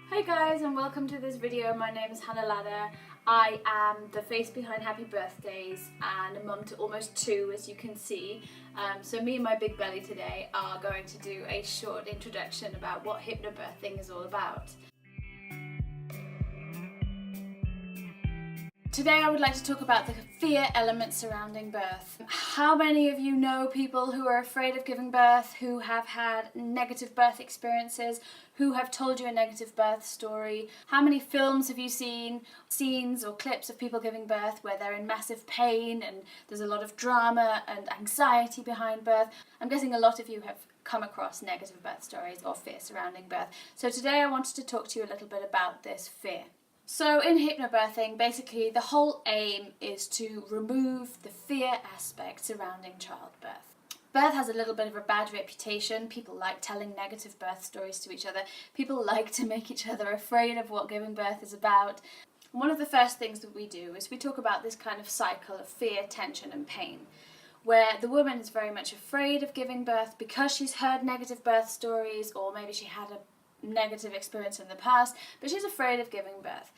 Hi guys, and welcome to this video. My name is Hannah Ladder. I am the face behind Happy Birthdays and a mum to almost two, as you can see. So me and my big belly today are going to do a short introduction about what hypnobirthing is all about. Today I would like to talk about the fear element surrounding birth. How many of you know people who are afraid of giving birth, who have had negative birth experiences, who have told you a negative birth story? How many films have you seen, scenes or clips of people giving birth where they're in massive pain and there's a lot of drama and anxiety behind birth? I'm guessing a lot of you have come across negative birth stories or fear surrounding birth. So today I wanted to talk to you a little bit about this fear. So in hypnobirthing, basically the whole aim is to remove the fear aspect surrounding childbirth. Birth has a little bit of a bad reputation. People like telling negative birth stories to each other. People like to make each other afraid of what giving birth is about. One of the first things that we do is we talk about this kind of cycle of fear, tension and pain, where the woman is very much afraid of giving birth because she's heard negative birth stories, or maybe she had a negative experience in the past, but she's afraid of giving birth.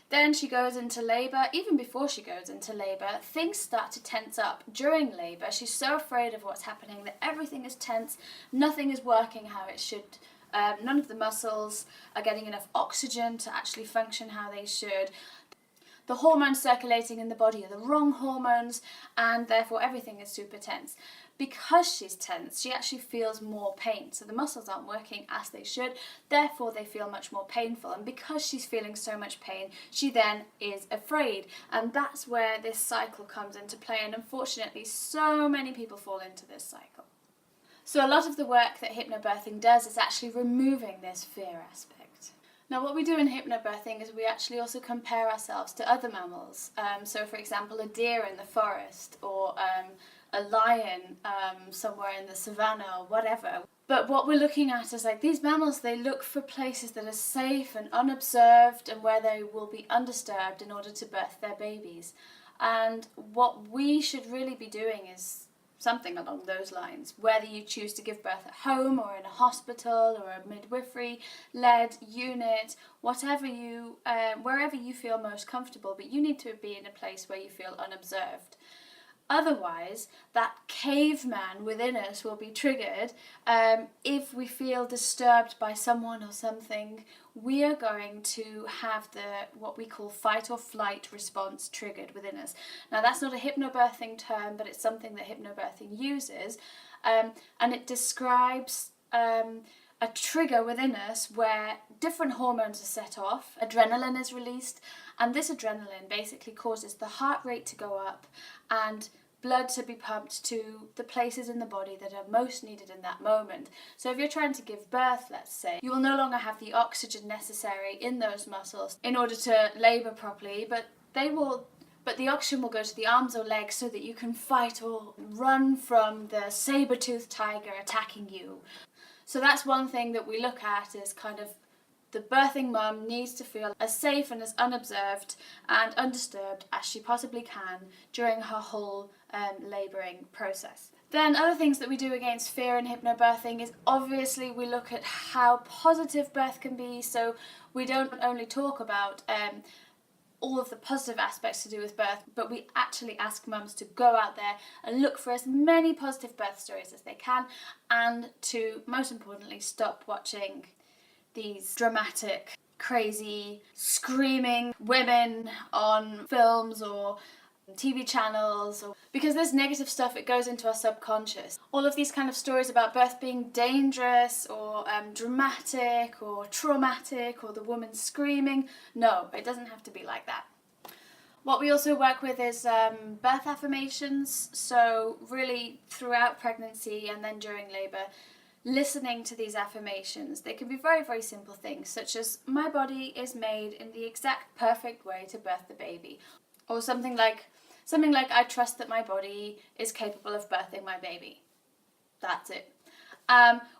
Then she goes into labour. Even before she goes into labour, things start to tense up during labour. She's so afraid of what's happening that everything is tense, nothing is working how it should. None of the muscles are getting enough oxygen to actually function how they should. The hormones circulating in the body are the wrong hormones, and therefore everything is super tense. Because she's tense, she actually feels more pain. So the muscles aren't working as they should, therefore they feel much more painful. And because she's feeling so much pain, she then is afraid. And that's where this cycle comes into play. And unfortunately, so many people fall into this cycle. So a lot of the work that hypnobirthing does is actually removing this fear aspect. Now what we do in hypnobirthing is we actually also compare ourselves to other mammals. So for example, a deer in the forest, or a lion somewhere in the savannah or whatever. But what we're looking at is like these mammals, they look for places that are safe and unobserved and where they will be undisturbed in order to birth their babies. And what we should really be doing is something along those lines, whether you choose to give birth at home or in a hospital or a midwifery-led unit, whatever you, wherever you feel most comfortable, but you need to be in a place where you feel unobserved. Otherwise, that caveman within us will be triggered. If we feel disturbed by someone or something, we are going to have what we call fight or flight response triggered within us. Now that's not a hypnobirthing term, but it's something that hypnobirthing uses, and it describes a trigger within us where different hormones are set off, adrenaline is released, and this adrenaline basically causes the heart rate to go up and blood to be pumped to the places in the body that are most needed in that moment. So if you're trying to give birth, let's say, you will no longer have the oxygen necessary in those muscles in order to labour properly, but the oxygen will go to the arms or legs so that you can fight or run from the saber-toothed tiger attacking you. So that's one thing that we look at, is kind of the birthing mum needs to feel as safe and as unobserved and undisturbed as she possibly can during her whole labouring process. Then other things that we do against fear in hypnobirthing is obviously we look at how positive birth can be. So we don't only talk about all of the positive aspects to do with birth, but we actually ask mums to go out there and look for as many positive birth stories as they can, and to, most importantly, stop watching these dramatic, crazy, screaming women on films or TV channels, because this negative stuff, it goes into our subconscious. All of these kind of stories about birth being dangerous or dramatic or traumatic, or the woman screaming, no, it doesn't have to be like that. What we also work with is birth affirmations, so really throughout pregnancy and then during labour, listening to these affirmations. They can be very, very simple things, such as, my body is made in the exact perfect way to birth the baby, or something like, I trust that my body is capable of birthing my baby. That's it.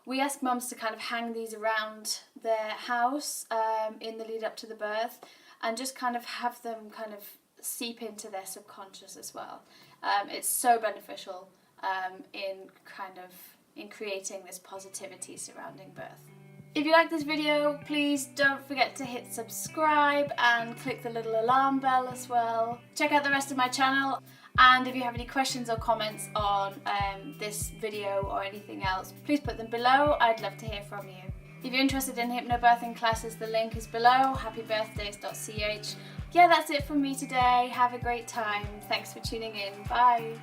We ask mums to kind of hang these around their house in the lead up to the birth, and just kind of have them kind of seep into their subconscious as well. It's so beneficial in creating this positivity surrounding birth. If you like this video, please don't forget to hit subscribe and click the little alarm bell as well. Check out the rest of my channel, and if you have any questions or comments on this video or anything else, please put them below. I'd love to hear from you. If you're interested in hypnobirthing classes, the link is below, happybirthdays.ch. Yeah, that's it from me today. Have a great time. Thanks for tuning in. Bye.